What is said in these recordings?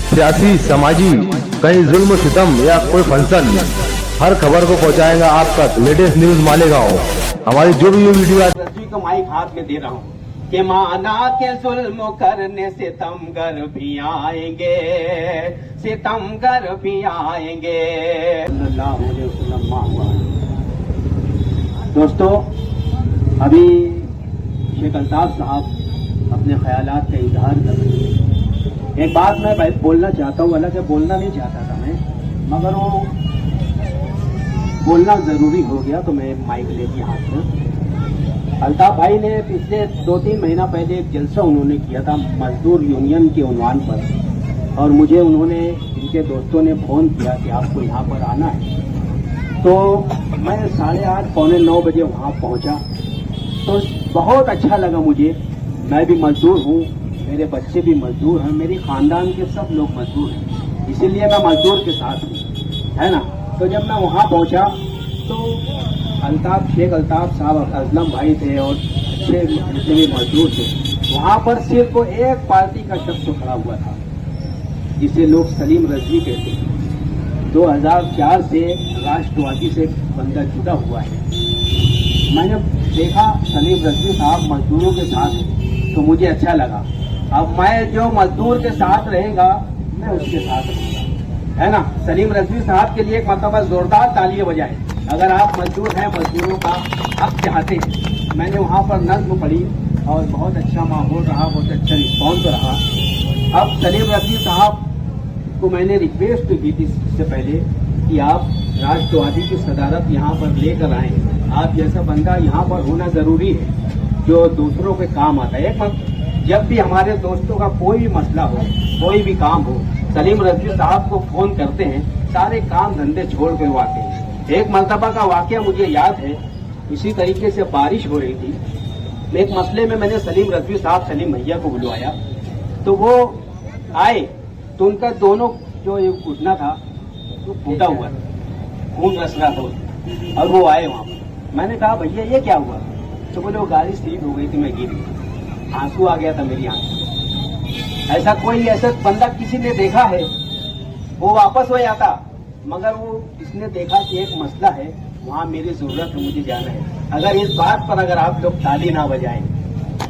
सियासी, समाजी, कहीं जुल्म सितम या कोई फंक्शन, हर खबर को पहुंचाएगा आप तक लेटेस्ट न्यूज मालेगांव। हमारी जो भी वीडियो रस्सी को माइक हाथ में दे रहा हूँ कि माना के जुल्म करने सितमगर भी आएंगे, सितमगर भी आएंगे। दोस्तों, अभी शेख अल्ताफ साहब अपने ख्यालात का इजहार कर रहे हैं। एक बात मैं बोलना चाहता हूँ, हालांकि बोलना नहीं चाहता था मैं, मगर वो बोलना जरूरी हो गया तो मैं माइक ले लिया हाथ में। अल्ताफ भाई ने पिछले 2-3 महीना पहले एक जलसा उन्होंने किया था मजदूर यूनियन के उन्वान पर, और मुझे उन्होंने, इनके दोस्तों ने फोन किया कि आपको यहाँ पर आना है। तो मैं 8:30 पौने 9 बजे वहाँ पहुँचा। तो बहुत अच्छा लगा मुझे। मैं भी मजदूर हूँ, मेरे बच्चे भी मजदूर हैं, मेरी खानदान के सब लोग मजदूर हैं, इसीलिए मैं मजदूर के साथ हूँ, है ना। तो जब मैं वहाँ पहुँचा तो शेख अल्ताफ साहब, अजलम भाई थे और अच्छे जितने भी मजदूर थे, वहाँ पर सिर्फ एक पार्टी का शख्स खड़ा हुआ था जिसे लोग सलीम रजवी कहते हैं। 2004 से राष्ट्रवादी से बंदा जुड़ा हुआ है। मैंने देखा सलीम रजवी साहब मजदूरों के साथ तो मुझे अच्छा लगा। अब मैं जो मजदूर के साथ रहेगा मैं उसके साथ रहूंगा, है ना। सलीम रजवी साहब के लिए एक मरतबा जोरदार तालियां बजाएं अगर आप मजदूर हैं, मजदूरों का हक चाहते हैं। मैंने वहाँ पर नज्म पढ़ी और बहुत अच्छा माहौल रहा, बहुत अच्छा रिस्पॉन्स रहा। अब सलीम रजवी साहब को मैंने रिक्वेस्ट की थी इससे पहले कि आप राष्ट्रवादी की सदारत यहाँ पर लेकर आए। आप जैसा बंदा यहाँ पर होना जरूरी है जो दूसरों के काम आता है। जब भी हमारे दोस्तों का कोई भी मसला हो, कोई भी काम हो, सलीम रजवी साहब को फोन करते हैं, सारे काम धंधे छोड़ कर वो आते हैं। एक मरतबा का वाकया मुझे याद है, इसी तरीके से बारिश हो रही थी। एक मसले में मैंने सलीम रजवी साहब, सलीम भैया को बुलवाया, तो वो आए तो उनका दोनों जो घुटना था वो फूटा हुआ था, खून रस रहा था, और वो आए वहाँ पर। मैंने कहा भैया ये क्या हुआ? तो बोले वो गाड़ी स्लीप हो गई थी, मैं गिर गई। आंसू आ गया था मेरी आंख। ऐसा बंदा किसी ने देखा है? वो वापस हो जाता, मगर वो इसने देखा कि एक मसला है, वहाँ मेरी जरूरत है, मुझे जाना है। अगर इस बात पर अगर आप लोग ताली ना बजाएं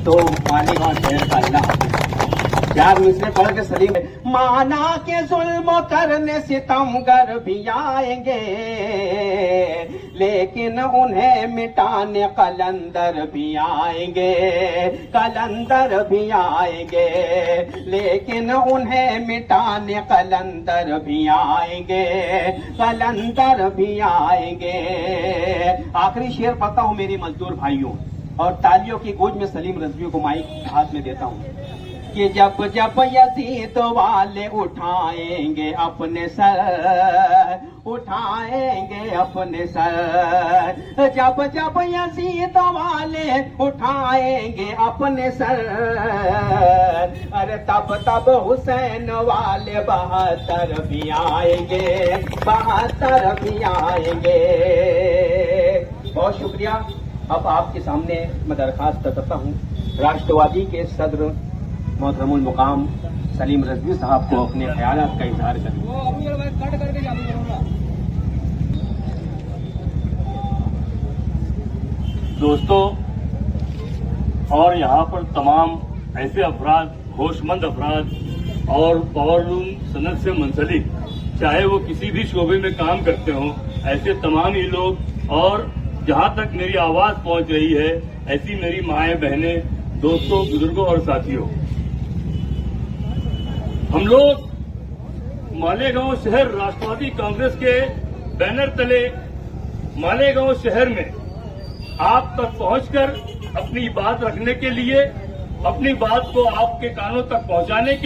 तो मालेगांव शहर का अल्लाह हाफिज़। 4 मिसरे पढ़ के सलीम, माना के जुल्म करने सितमगर भी आएंगे, लेकिन उन्हें मिटाने कलंदर भी आएंगे, कलंदर भी आएंगे, लेकिन उन्हें मिटाने कलंदर भी आएंगे, कलंदर भी आएंगे। आखिरी शेर पढ़ता हूँ मेरी मजदूर भाइयों, और तालियों की गूंज में सलीम रजवी को माइक हाथ में देता हूँ कि जब जब यजीद वाले उठाएंगे अपने सर, उठाएंगे अपने सर, जब जब यजीद वाले उठाएंगे अपने सर, अरे तब तब हुसैन वाले 72 भी आएंगे, 72 भी आएंगे। बहुत शुक्रिया। अब आपके सामने मैं दरखास्त करता हूँ राष्ट्रवादी के सदर मोहतरमुल मुकाम सलीम रजवी साहब को अपने ख्यालात का इजहार करें। दोस्तों, और यहाँ पर तमाम ऐसे अफराद, होशमंद अफराद और पावरलूम सनत से मुंसलिक, चाहे वो किसी भी शोबे में काम करते हों, ऐसे तमाम ही लोग, और जहाँ तक मेरी आवाज पहुँच रही है ऐसी मेरी माएँ, बहनें, दोस्तों, बुजुर्गों और साथियों, हम लोग मालेगांव शहर राष्ट्रवादी कांग्रेस के बैनर तले मालेगांव शहर में आप तक पहुंचकर अपनी बात रखने के लिए, अपनी बात को आपके कानों तक पहुंचाने के